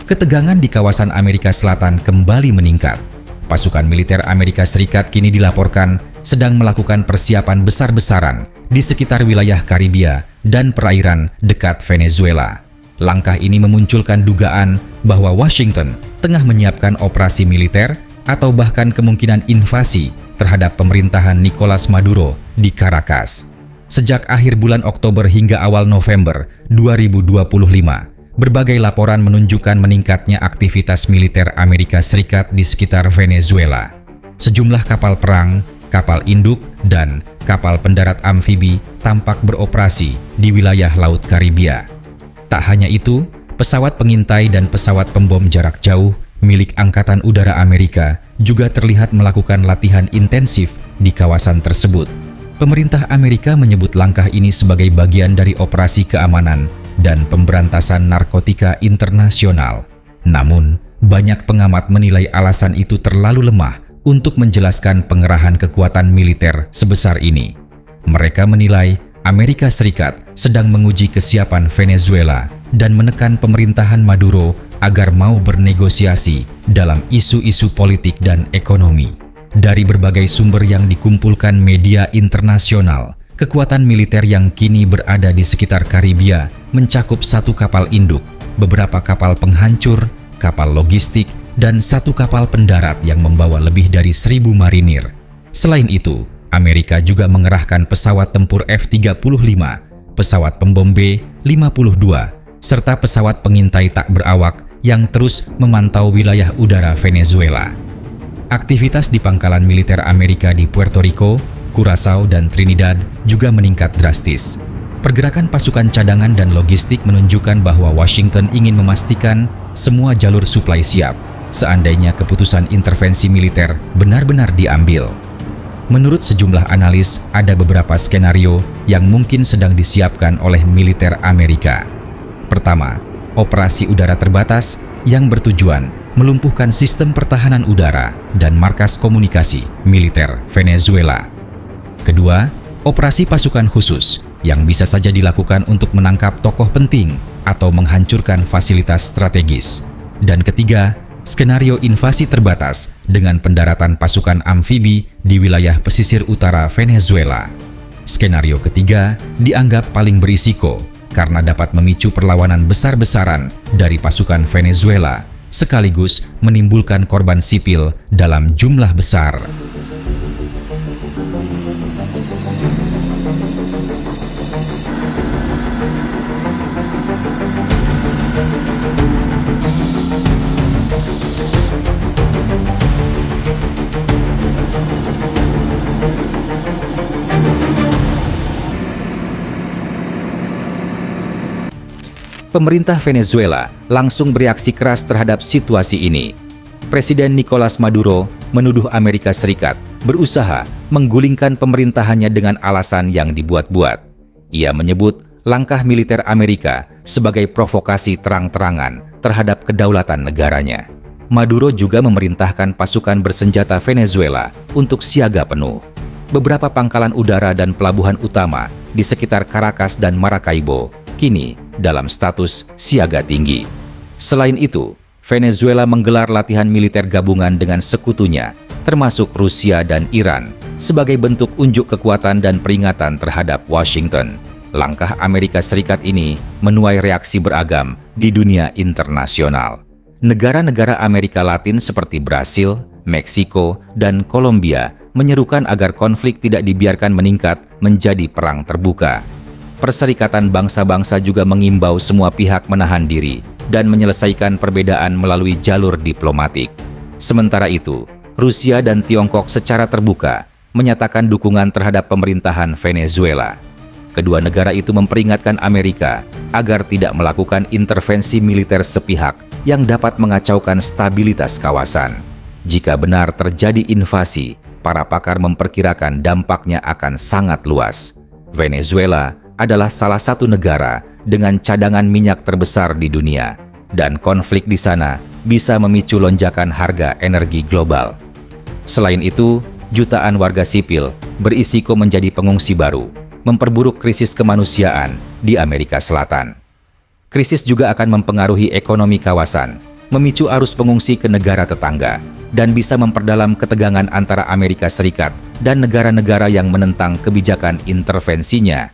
ketegangan di kawasan Amerika Selatan kembali meningkat. Pasukan militer Amerika Serikat kini dilaporkan sedang melakukan persiapan besar-besaran di sekitar wilayah Karibia dan perairan dekat Venezuela. Langkah ini memunculkan dugaan bahwa Washington tengah menyiapkan operasi militer atau bahkan kemungkinan invasi terhadap pemerintahan Nicolas Maduro di Caracas. Sejak akhir bulan Oktober hingga awal November 2025, berbagai laporan menunjukkan meningkatnya aktivitas militer Amerika Serikat di sekitar Venezuela. Sejumlah kapal perang, kapal induk, dan kapal pendarat amfibi tampak beroperasi di wilayah Laut Karibia. Tak hanya itu, pesawat pengintai dan pesawat pembom jarak jauh milik Angkatan Udara Amerika juga terlihat melakukan latihan intensif di kawasan tersebut. Pemerintah Amerika menyebut langkah ini sebagai bagian dari operasi keamanan dan pemberantasan narkotika internasional. Namun, banyak pengamat menilai alasan itu terlalu lemah untuk menjelaskan pengerahan kekuatan militer sebesar ini. Mereka menilai Amerika Serikat sedang menguji kesiapan Venezuela dan menekan pemerintahan Maduro agar mau bernegosiasi dalam isu-isu politik dan ekonomi. Dari berbagai sumber yang dikumpulkan media internasional, kekuatan militer yang kini berada di sekitar Karibia mencakup 1 kapal induk, beberapa kapal penghancur, kapal logistik, dan 1 kapal pendarat yang membawa lebih dari 1.000 marinir. Selain itu, Amerika juga mengerahkan pesawat tempur F-35, pesawat pembom B-52, serta pesawat pengintai tak berawak yang terus memantau wilayah udara Venezuela. Aktivitas di pangkalan militer Amerika di Puerto Rico, Curaçao, dan Trinidad juga meningkat drastis. Pergerakan pasukan cadangan dan logistik menunjukkan bahwa Washington ingin memastikan semua jalur suplai siap seandainya keputusan intervensi militer benar-benar diambil. Menurut sejumlah analis, ada beberapa skenario yang mungkin sedang disiapkan oleh militer Amerika. Pertama, operasi udara terbatas yang bertujuan melumpuhkan sistem pertahanan udara dan markas komunikasi militer Venezuela. Kedua, operasi pasukan khusus yang bisa saja dilakukan untuk menangkap tokoh penting atau menghancurkan fasilitas strategis. Dan ketiga, skenario invasi terbatas dengan pendaratan pasukan amfibi di wilayah pesisir utara Venezuela. Skenario ketiga dianggap paling berisiko karena dapat memicu perlawanan besar-besaran dari pasukan Venezuela, sekaligus menimbulkan korban sipil dalam jumlah besar. Pemerintah Venezuela langsung bereaksi keras terhadap situasi ini. Presiden Nicolas Maduro menuduh Amerika Serikat berusaha menggulingkan pemerintahannya dengan alasan yang dibuat-buat. Ia menyebut langkah militer Amerika sebagai provokasi terang-terangan terhadap kedaulatan negaranya. Maduro juga memerintahkan pasukan bersenjata Venezuela untuk siaga penuh. Beberapa pangkalan udara dan pelabuhan utama di sekitar Caracas dan Maracaibo kini dalam status siaga tinggi. Selain itu, Venezuela menggelar latihan militer gabungan dengan sekutunya, termasuk Rusia dan Iran, sebagai bentuk unjuk kekuatan dan peringatan terhadap Washington. Langkah Amerika Serikat ini menuai reaksi beragam di dunia internasional. Negara-negara Amerika Latin seperti Brasil, Meksiko, dan Kolombia menyerukan agar konflik tidak dibiarkan meningkat menjadi perang terbuka. Perserikatan Bangsa-Bangsa juga mengimbau semua pihak menahan diri dan menyelesaikan perbedaan melalui jalur diplomatik. Sementara itu, Rusia dan Tiongkok secara terbuka menyatakan dukungan terhadap pemerintahan Venezuela. Kedua negara itu memperingatkan Amerika agar tidak melakukan intervensi militer sepihak yang dapat mengacaukan stabilitas kawasan. Jika benar terjadi invasi, para pakar memperkirakan dampaknya akan sangat luas. Venezuela adalah salah satu negara dengan cadangan minyak terbesar di dunia, dan konflik di sana bisa memicu lonjakan harga energi global. Selain itu, jutaan warga sipil berisiko menjadi pengungsi baru, memperburuk krisis kemanusiaan di Amerika Selatan. Krisis juga akan mempengaruhi ekonomi kawasan, memicu arus pengungsi ke negara tetangga, dan bisa memperdalam ketegangan antara Amerika Serikat dan negara-negara yang menentang kebijakan intervensinya.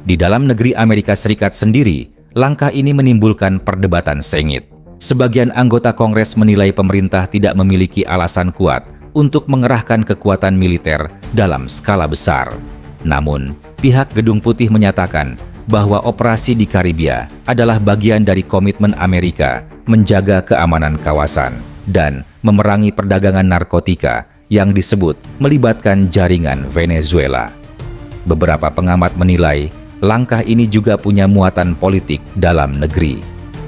Di dalam negeri Amerika Serikat sendiri, langkah ini menimbulkan perdebatan sengit. Sebagian anggota Kongres menilai pemerintah tidak memiliki alasan kuat untuk mengerahkan kekuatan militer dalam skala besar. Namun, pihak Gedung Putih menyatakan bahwa operasi di Karibia adalah bagian dari komitmen Amerika menjaga keamanan kawasan dan memerangi perdagangan narkotika yang disebut melibatkan jaringan Venezuela. Beberapa pengamat menilai langkah ini juga punya muatan politik dalam negeri.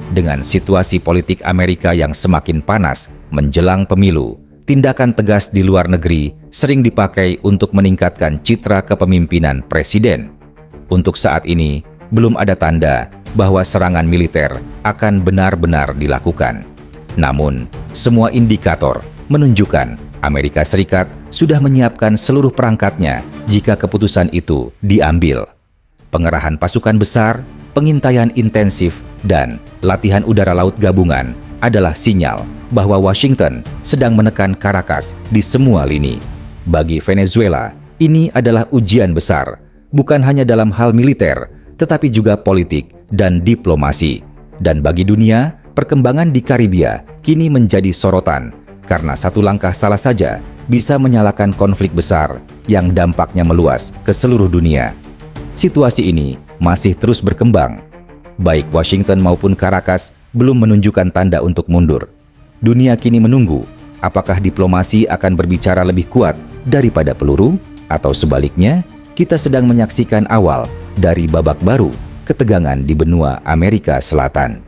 Dengan situasi politik Amerika yang semakin panas menjelang pemilu, tindakan tegas di luar negeri sering dipakai untuk meningkatkan citra kepemimpinan presiden. Untuk saat ini, belum ada tanda bahwa serangan militer akan benar-benar dilakukan. Namun, semua indikator menunjukkan Amerika Serikat sudah menyiapkan seluruh perangkatnya jika keputusan itu diambil. Pengerahan pasukan besar, pengintaian intensif, dan latihan udara laut gabungan adalah sinyal bahwa Washington sedang menekan Caracas di semua lini. Bagi Venezuela, ini adalah ujian besar, bukan hanya dalam hal militer, tetapi juga politik dan diplomasi. Dan bagi dunia, perkembangan di Karibia kini menjadi sorotan, karena satu langkah salah saja bisa menyalakan konflik besar yang dampaknya meluas ke seluruh dunia. Situasi ini masih terus berkembang. Baik Washington maupun Caracas belum menunjukkan tanda untuk mundur. Dunia kini menunggu apakah diplomasi akan berbicara lebih kuat daripada peluru, atau sebaliknya, kita sedang menyaksikan awal dari babak baru ketegangan di benua Amerika Selatan.